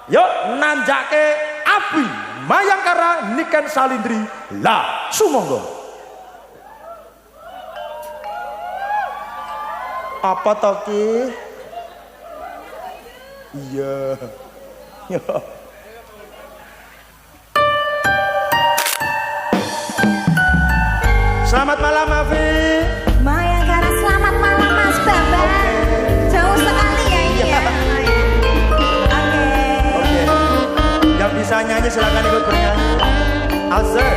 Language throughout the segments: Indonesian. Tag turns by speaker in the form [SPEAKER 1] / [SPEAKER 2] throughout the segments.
[SPEAKER 1] Yuk nanjake Abi Mayangkara Niken Salindri lah sumangga. Apa to ki? Iya. Selamat malam Afi.
[SPEAKER 2] Mayangkara selamat malam Mas Bambang. Jauh sekali ya ini ya.
[SPEAKER 1] Oke. Yang bisa nyanyi silakan ikut bernyanyi. Azhar.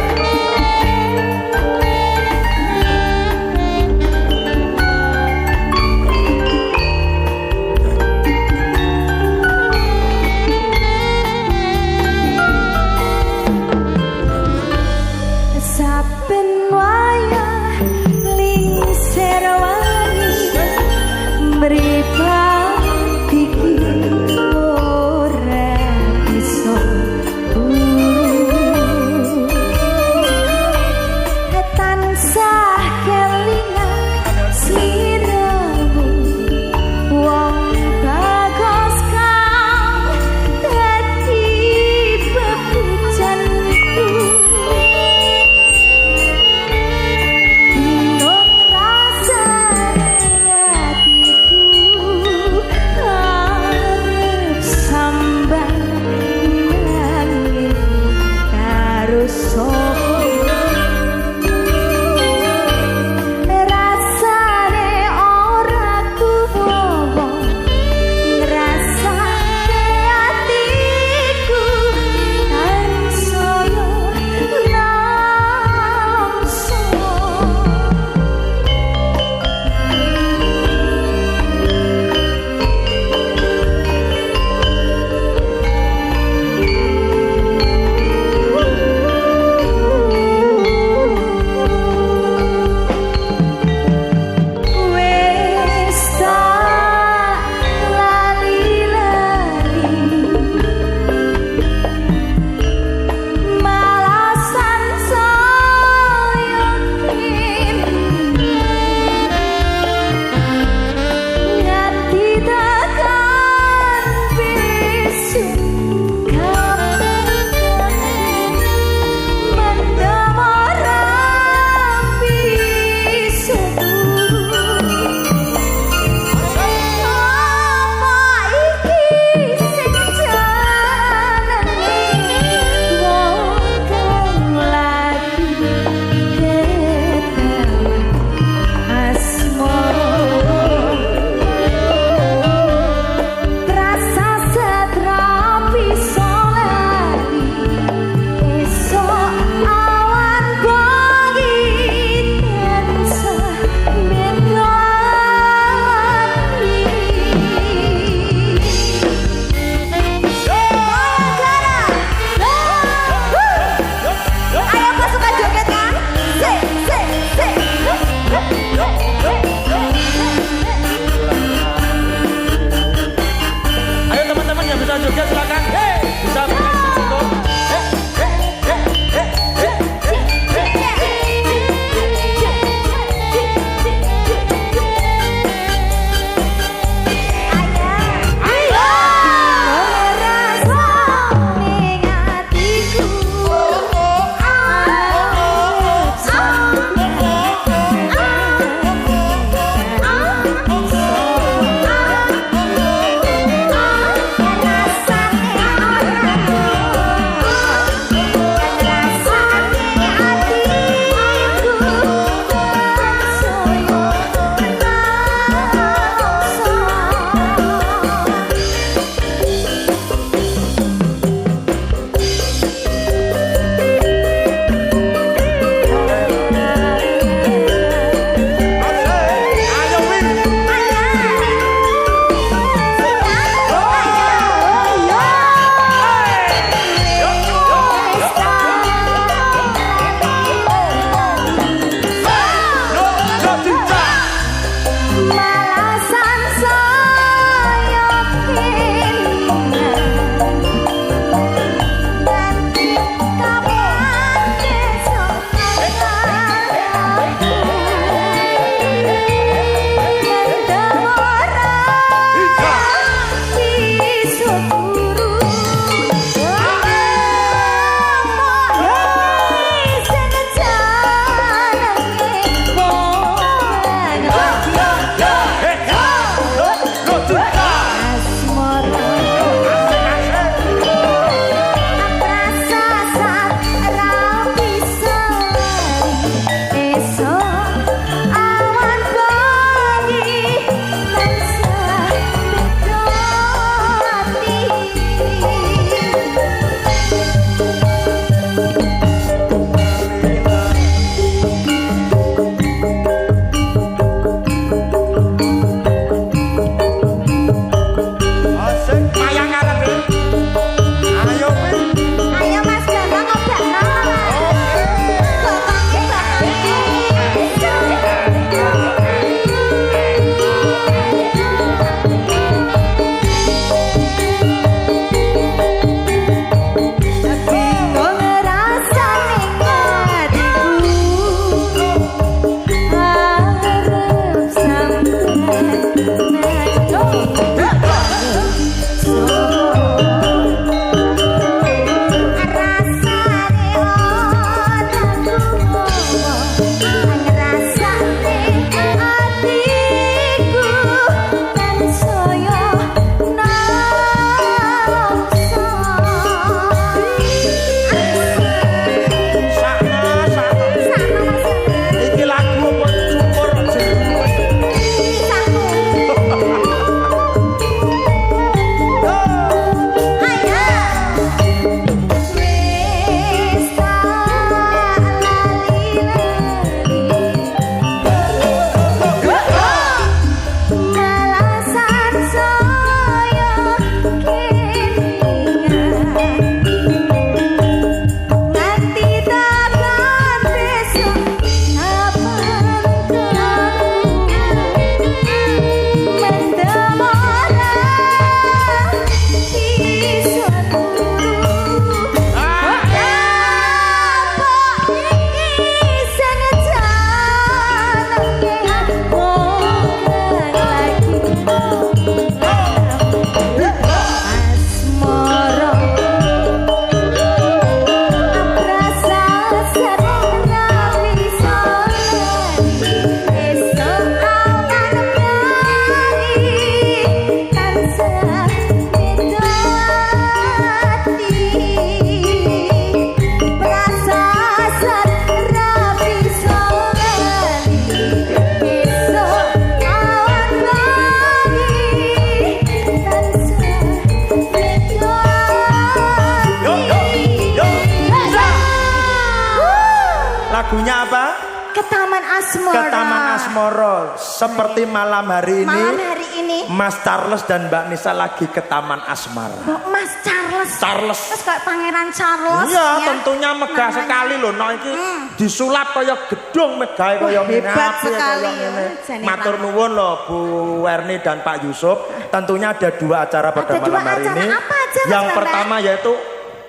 [SPEAKER 1] Lagunya apa?
[SPEAKER 2] Ke Taman Asmoro.
[SPEAKER 1] Ke Taman Asmoro. Seperti malam hari ini.
[SPEAKER 2] Malam hari ini.
[SPEAKER 1] Mas Charles dan Mbak Nisa lagi ke Taman Asmara.
[SPEAKER 2] Mas Charles.
[SPEAKER 1] Charles.
[SPEAKER 2] Terus kayak Pangeran Charles.
[SPEAKER 1] Iya,
[SPEAKER 2] ya.
[SPEAKER 1] tentunya megah
[SPEAKER 2] Namanya.
[SPEAKER 1] sekali loh. Nah iki disulap kaya gedung megah kaya ngene.
[SPEAKER 2] hebat
[SPEAKER 1] apik
[SPEAKER 2] sekali
[SPEAKER 1] kaya
[SPEAKER 2] ya.
[SPEAKER 1] ngene.
[SPEAKER 2] Jane
[SPEAKER 1] Matur
[SPEAKER 2] Rama.
[SPEAKER 1] nuwun loh Bu Werni dan Pak Yusuf. Tentunya ada 2 acara pada
[SPEAKER 2] Ada
[SPEAKER 1] malam
[SPEAKER 2] 2
[SPEAKER 1] hari
[SPEAKER 2] acara.
[SPEAKER 1] ini.
[SPEAKER 2] Apa aja, Mas
[SPEAKER 1] Yang
[SPEAKER 2] Bambang?
[SPEAKER 1] pertama yaitu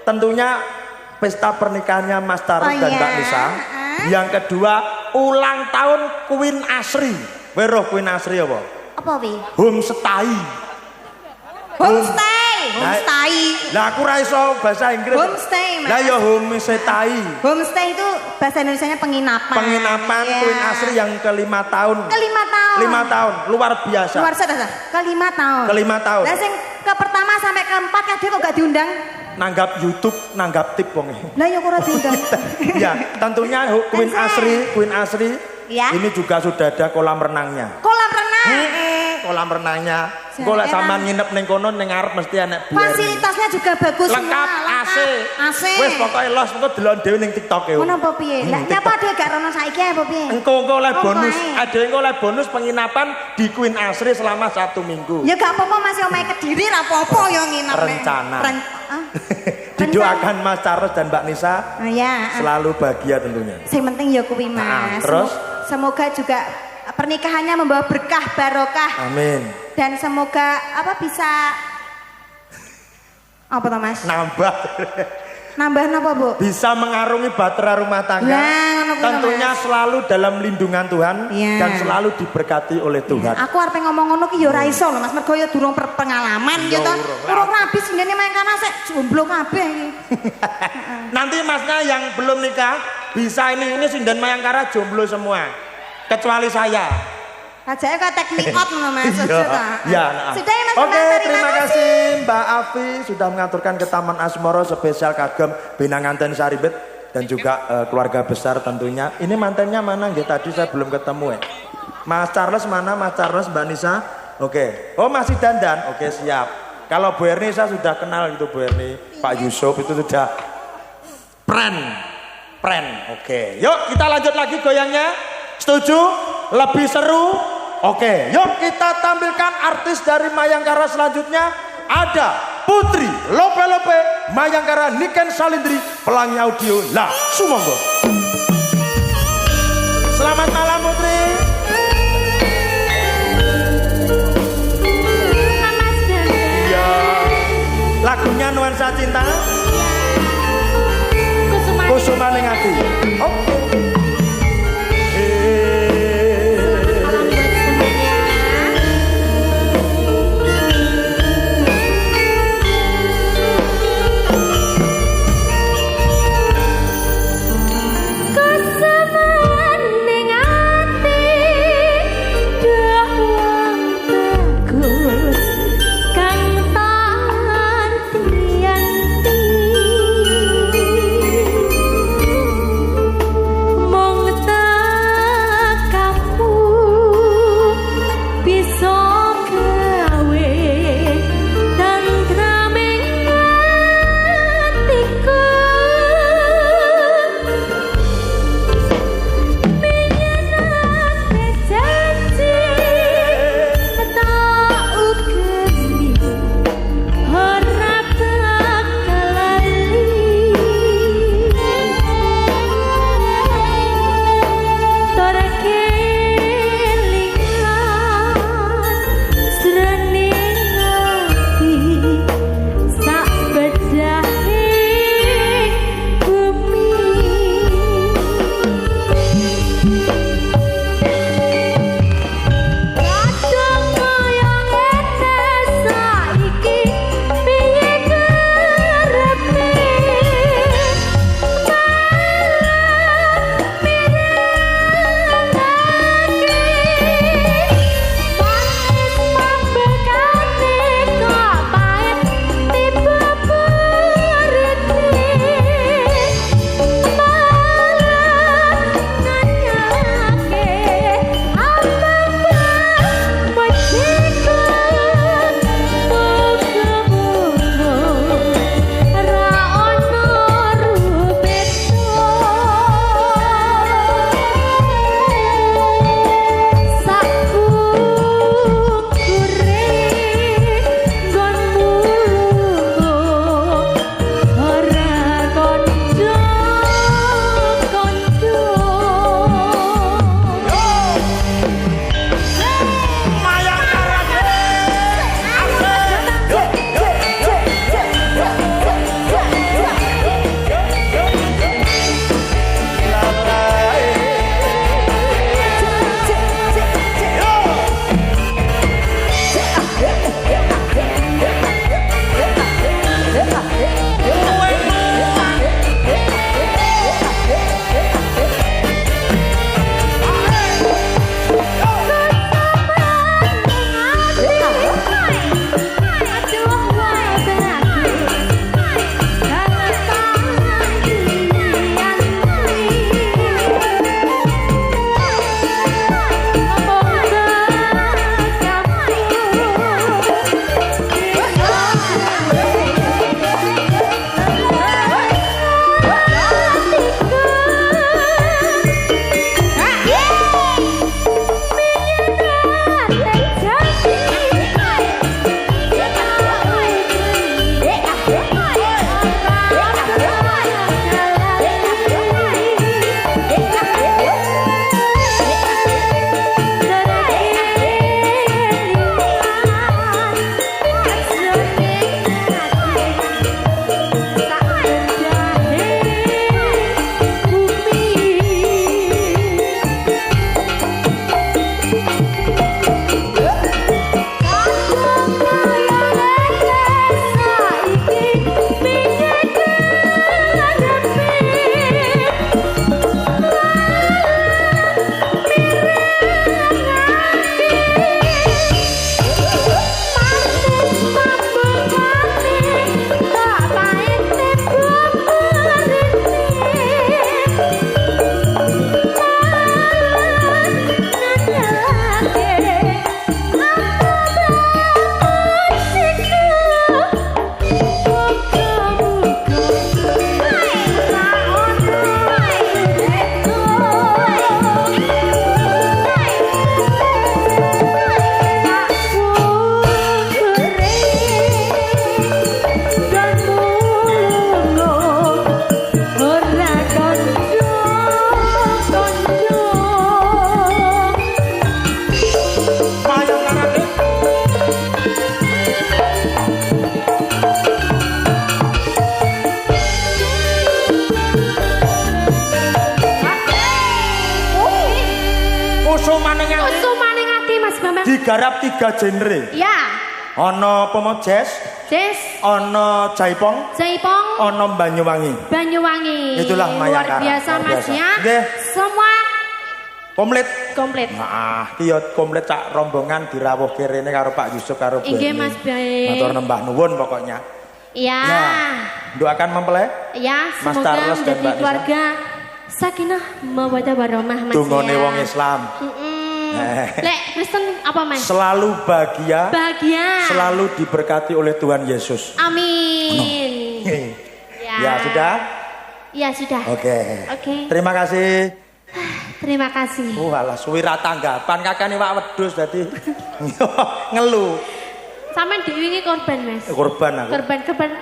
[SPEAKER 1] tentunya pesta pernikahannya Mas Charles
[SPEAKER 2] Oh,
[SPEAKER 1] dan
[SPEAKER 2] iya.
[SPEAKER 1] Mbak Nisa. Yang kedua ulang tahun Queen Asri. Weruh Queen Asri apa?
[SPEAKER 2] Apa wi?
[SPEAKER 1] Homestay.
[SPEAKER 2] Homestay.
[SPEAKER 1] Nah,
[SPEAKER 2] Homestay.
[SPEAKER 1] Lah aku ra iso bahasa Inggris.
[SPEAKER 2] Homestay, Mas.
[SPEAKER 1] Lah ya homestay.
[SPEAKER 2] Homestay itu bahasa Indonesianya penginapan.
[SPEAKER 1] Penginapan
[SPEAKER 2] Iya.
[SPEAKER 1] Queen Asri yang ke-5 tahun.
[SPEAKER 2] Ke-5 tahun.
[SPEAKER 1] 5 tahun, luar biasa.
[SPEAKER 2] Luar biasa. Ke-5 tahun.
[SPEAKER 1] Ke-5 tahun.
[SPEAKER 2] Lah sing ke pertama sampai ke-4 kadhe kok gak diundang?
[SPEAKER 1] Nanggap YouTube, nanggap tip wong.
[SPEAKER 2] Lah ya kok ora diundang.
[SPEAKER 1] Ya, tentunya Queen Asri.
[SPEAKER 2] Ya.
[SPEAKER 1] Ini juga sudah ada kolam renangnya.
[SPEAKER 2] Kolam renang.
[SPEAKER 1] Kolam renangnya.
[SPEAKER 2] Jane
[SPEAKER 1] Engko lek
[SPEAKER 2] Rama.
[SPEAKER 1] sampean nginep ning kono ning ngarep mesti enek Bu Erni.
[SPEAKER 2] Fasilitasnya juga bagus
[SPEAKER 1] Lengkap
[SPEAKER 2] semua.
[SPEAKER 1] AC.
[SPEAKER 2] AC.
[SPEAKER 1] Wis pokoke los engko delok dhewe ning TikTok e.
[SPEAKER 2] Ngono apa piye? Lah nyapa dhewe gak rono saiki apa piye?
[SPEAKER 1] Engko oleh
[SPEAKER 2] Engko
[SPEAKER 1] bonus,
[SPEAKER 2] ae.
[SPEAKER 1] ada engko oleh bonus penginapan di Queen Asri selama 1 minggu.
[SPEAKER 2] Ya gak apa-apa masih omahe Kediri ra apa-apa ya nginep.
[SPEAKER 1] Rencana.
[SPEAKER 2] Ah.
[SPEAKER 1] Didoakan Mas Charles dan Mbak Nisa
[SPEAKER 2] Oh ya.
[SPEAKER 1] selalu bahagia tentunya.
[SPEAKER 2] Sing penting ya kuwi
[SPEAKER 1] Nah,
[SPEAKER 2] Mas.
[SPEAKER 1] terus?
[SPEAKER 2] Semoga juga pernikahannya membawa berkah barokah
[SPEAKER 1] Amin.
[SPEAKER 2] dan semoga apa bisa apa toh Mas?
[SPEAKER 1] Nambah
[SPEAKER 2] Nambah napa, Bu?
[SPEAKER 1] bisa mengarungi bahtera rumah tangga.
[SPEAKER 2] Nah, ngono kuwi,
[SPEAKER 1] Tentunya
[SPEAKER 2] Mas.
[SPEAKER 1] selalu dalam lindungan Tuhan
[SPEAKER 2] Iya.
[SPEAKER 1] dan selalu diberkati oleh Tuhan.
[SPEAKER 2] Aku arep ngomong ngono ki ya ora iso lho Mas, mergo ya durung pengalaman
[SPEAKER 1] Iya,
[SPEAKER 2] ya toh.
[SPEAKER 1] urung.
[SPEAKER 2] Urung rabi sindene main kana sik jomblo kabeh iki.
[SPEAKER 1] Nanti masnya yang belum nikah bisa ini sinden Mayangkara jomblo semua. Kecuali saya.
[SPEAKER 2] Rajake kok teknik out ngono Mas.
[SPEAKER 1] Iya,
[SPEAKER 2] Aja ta.
[SPEAKER 1] iya, nah.
[SPEAKER 2] Sudah ya Mas.
[SPEAKER 1] Oke,
[SPEAKER 2] Bambang,
[SPEAKER 1] terima kasih Mbak Afi sudah mengaturkan ke Taman Asmoro spesial kagem Binanganten Saribet dan juga keluarga besar tentunya. Ini mantannya mana? Nggih tadi saya belum ketemu ya. Mas Charles mana? Mas Charles, Mbak Nisa. Oke. Oh, masih dandan. Oke, siap. Kalau Bu Erni saya sudah kenal gitu Bu Erni. Pak Yusuf itu sudah Pren. Oke. Yuk kita lanjut lagi goyangnya. Setuju? Lebih seru? Oke. Yuk kita tampilkan artis dari Mayangkara selanjutnya. Ada Putri Lope Mayangkara Niken Salindri Pelangi Audio La Sumonggo. Selamat malam Putri.
[SPEAKER 2] Mas Ganda.
[SPEAKER 1] Iya. Lagunya Nuansa Cinta. Kusuma ning ati. Oke.
[SPEAKER 2] Salam buat semuanya. Kusuman ning ati dawang bagus kang tantiyanti
[SPEAKER 1] digarap 3 genre.
[SPEAKER 2] Ya.
[SPEAKER 1] Ono pomo jazz, ono jaipong, ono Banyuwangi. Itulah
[SPEAKER 2] luar
[SPEAKER 1] Mayangkara.
[SPEAKER 2] biasa Mas ya.
[SPEAKER 1] Nggih.
[SPEAKER 2] Semua
[SPEAKER 1] Komplit.
[SPEAKER 2] Nah,
[SPEAKER 1] ki yo komplit cak rombongan dirawuhke rene karo Pak Yusuf karo Beni.
[SPEAKER 2] Nggih Mas Bae.
[SPEAKER 1] Matur nembah nuwun pokoknya.
[SPEAKER 2] Iya.
[SPEAKER 1] Doakan mempelai.
[SPEAKER 2] Ya,
[SPEAKER 1] Mas
[SPEAKER 2] semoga
[SPEAKER 1] Charles dan
[SPEAKER 2] menjadi
[SPEAKER 1] Mbak Nisa.
[SPEAKER 2] keluarga sakinah mawaddah warahmah Mas ya.
[SPEAKER 1] Tungone wong Islam.
[SPEAKER 2] Lek Kristen apa Mas?
[SPEAKER 1] Selalu bahagia. Selalu diberkati oleh Tuhan Yesus.
[SPEAKER 2] Amin.
[SPEAKER 1] Ya sudah?
[SPEAKER 2] Ya sudah.
[SPEAKER 1] Oke.
[SPEAKER 2] Terima kasih.
[SPEAKER 1] Walah suwi ra tanggapan kakane Pak Wedhus dadi ngeluh.
[SPEAKER 2] Sampeyan diwingi korban Mas.
[SPEAKER 1] Korban aku.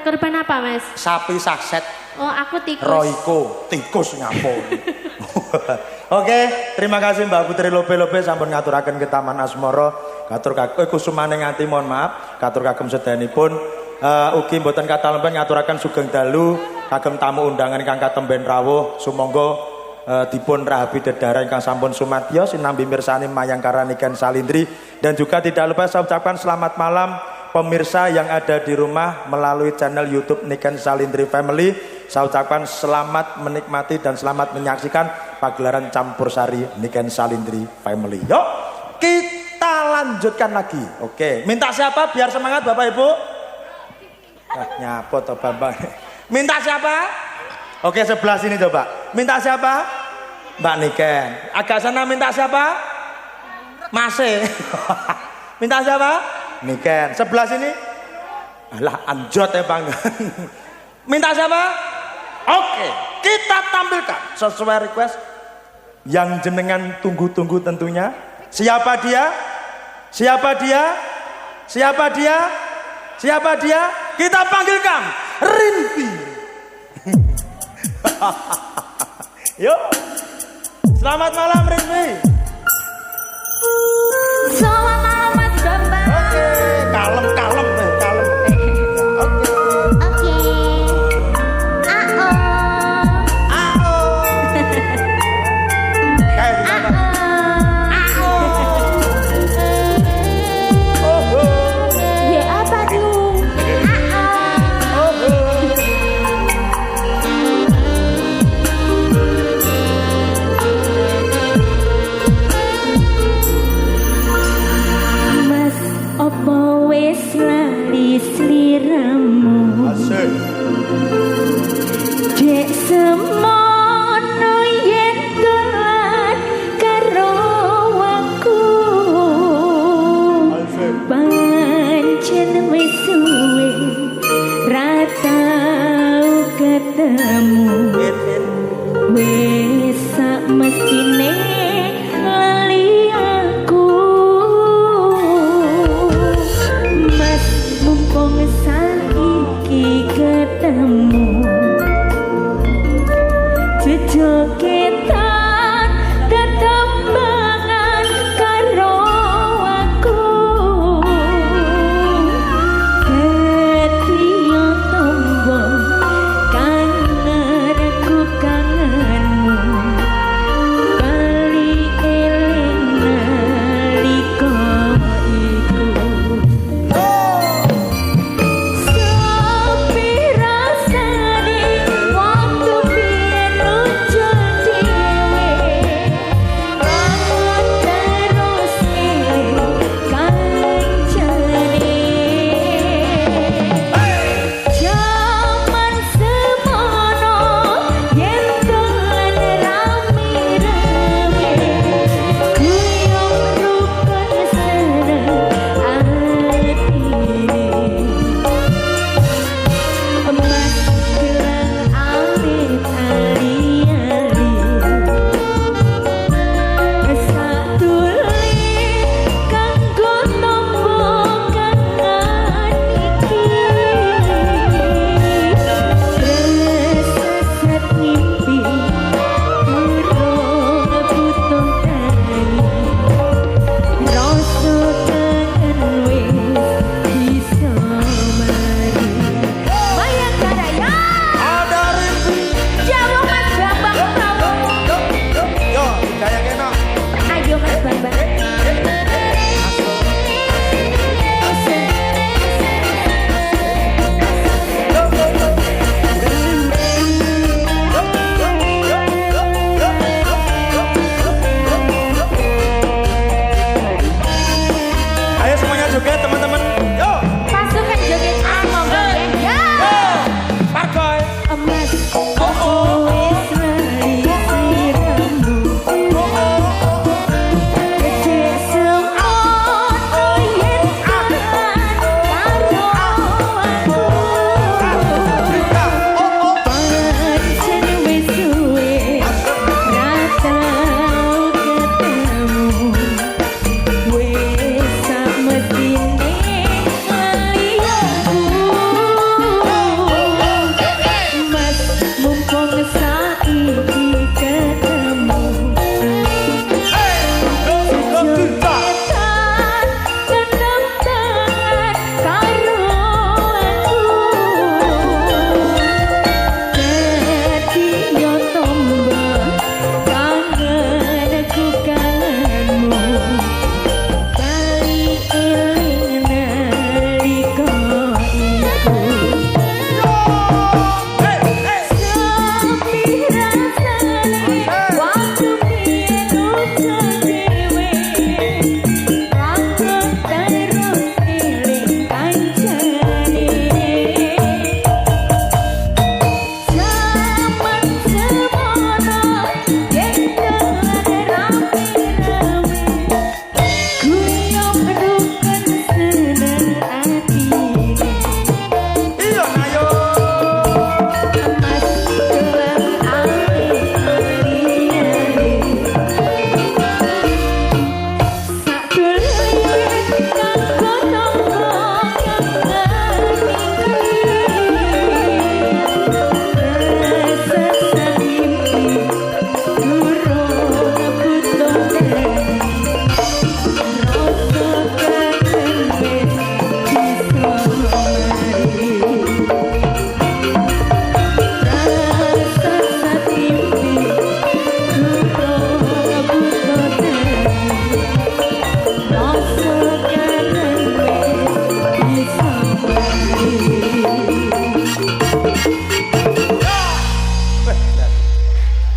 [SPEAKER 2] Korban apa Mas?
[SPEAKER 1] Sapi sakset.
[SPEAKER 2] Oh, aku tikus.
[SPEAKER 1] Roiko, tikus nyapo. Oke, terima kasih Mbak Putri Lobe-Lobe sampun ngaturaken ke Taman Asmara. Katur kagem kusumane nganti mohon maaf, katur kagem sedayanipun ugi mboten kathah lempeng ngaturaken sugeng dalu kagem tamu undangan ingkang katemben rawuh sumangga dipun rahabi dedara ingkang sampun sumadya sinambi mirsani Mayangkara Niken Salindri dan juga tidak lupa saya ucapkan selamat malam pemirsa yang ada di rumah melalui channel YouTube Niken Salindri Family. Saya ucapkan selamat menikmati dan selamat menyaksikan pagelaran campur sari Niken Salindri Family. Yuk kita lanjutkan lagi. Oke, minta siapa biar semangat Bapak Ibu? Nyapot Bapak. Minta siapa? Oke, sebelah sini coba. Minta siapa? Mbak Niken. Agak sana minta siapa? Masih. Minta siapa? Niken. Sebelah sini? Alah anjot ya Bang. Minta siapa? Oke, kita tampilkan sesuai request yang jenengan tunggu-tunggu tentunya. Siapa dia? Siapa dia? Siapa dia? Siapa dia? Kita panggilkan Rinpi. Yuk, selamat malam Rinpi.
[SPEAKER 2] Selamat malam Mas Bambang.
[SPEAKER 1] Oke, kalem.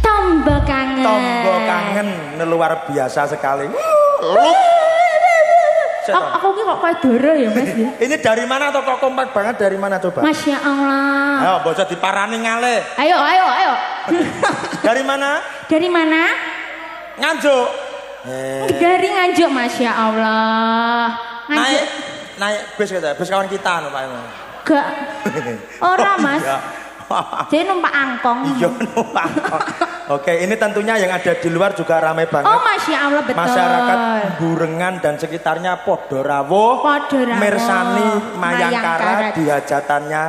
[SPEAKER 2] Tombo kangen.
[SPEAKER 1] Tombo kangen luar biasa sekali.
[SPEAKER 2] Aku ki kok kayak doro ya Mas.
[SPEAKER 1] Ini dari mana atau kok kompak banget dari mana coba?
[SPEAKER 2] Masya Allah.
[SPEAKER 1] Ayo bocah diparani ngale.
[SPEAKER 2] Ayo.
[SPEAKER 1] Dari mana?
[SPEAKER 2] Dari mana?
[SPEAKER 1] Nganjuk.
[SPEAKER 2] Dari Nganjuk, Masya Allah. Nganjuk.
[SPEAKER 1] Naik bis kita, bis kawan kita anu Pak.
[SPEAKER 2] Gak. Ora Mas.
[SPEAKER 1] Iya.
[SPEAKER 2] Jadi numpak angkong.
[SPEAKER 1] Iya numpak angkong. Oke, ini tentunya yang ada di luar juga ramai banget.
[SPEAKER 2] Oh Masya Allah betul.
[SPEAKER 1] Masyarakat Burengan dan sekitarnya podo rawuh, mirsani Mayangkara di hajatannya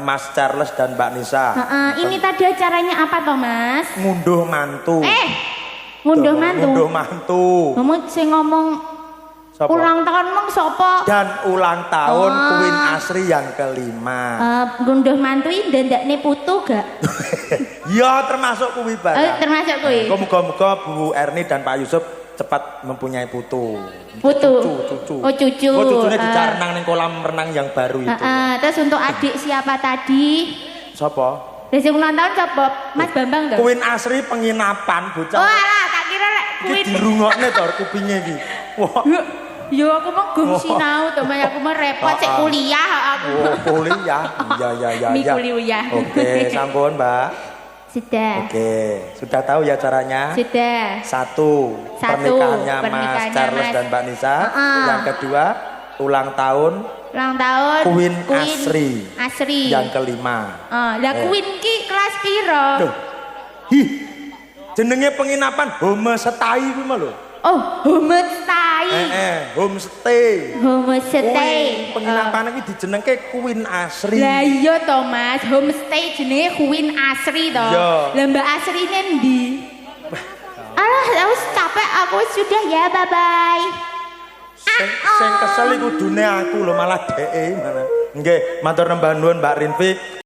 [SPEAKER 1] Mas Charles dan Mbak Nisa.
[SPEAKER 2] Ini tadi acaranya apa toh Mas?
[SPEAKER 1] Ngunduh mantu.
[SPEAKER 2] Ngunduh mantu.
[SPEAKER 1] Ngunduh mantu.
[SPEAKER 2] Ngomong sing ngomong
[SPEAKER 1] Sopo?
[SPEAKER 2] ulang tahun mong sopo?
[SPEAKER 1] Dan ulang tahun Queen Asri yang kelima.
[SPEAKER 2] Ngunduh mantu ini ndandakne putu gak?
[SPEAKER 1] Ya termasuk kuwi barang.
[SPEAKER 2] Termasuk kuwi.
[SPEAKER 1] Moga-moga Bu Erni dan Pak Yusuf cepat mempunyai putu.
[SPEAKER 2] Putu.
[SPEAKER 1] Cucu.
[SPEAKER 2] Oh cucu.
[SPEAKER 1] Oh cucunya dicari renang ning kolam renang yang baru itu.
[SPEAKER 2] Terus untuk adik siapa tadi?
[SPEAKER 1] Siapa?
[SPEAKER 2] Dari ulang tahun siapa? Mas Bambang dong.
[SPEAKER 1] Queen Asri penginapan bocah.
[SPEAKER 2] Oh alah tak kira lek
[SPEAKER 1] Queen. Dirungokne to kupinge iki. Wah.
[SPEAKER 2] Yo aku mau gum sinau to, aku mau repot cek kuliah aku.
[SPEAKER 1] Oh, kuliah. Ya.
[SPEAKER 2] Mi kuliah.
[SPEAKER 1] Oke, sampun, Mbak.
[SPEAKER 2] Sudah.
[SPEAKER 1] Oke, sudah tahu ya caranya?
[SPEAKER 2] Sudah.
[SPEAKER 1] Satu, pernikahannya Mas Charles dan Mbak Nisa. Yang kedua, ulang tahun Queen Asri. Yang kelima.
[SPEAKER 2] Lah Queen ki kelas piro?
[SPEAKER 1] Jenenge penginapan homestay kuwi mah lho.
[SPEAKER 2] Oh, homestay.
[SPEAKER 1] Homestay.
[SPEAKER 2] Homestay.
[SPEAKER 1] Penginapan iki dijenengke Queen Asri.
[SPEAKER 2] Lah iya to Mas, homestay jenenge Queen Asri to. Lah Mbak Asri ini ndi? Alah, wis capek aku sudah ya, bye bye.
[SPEAKER 1] Sing kesel iku dune aku lho malah dheke mana. Nggih, matur nembah nuwun Mbak Rinfi.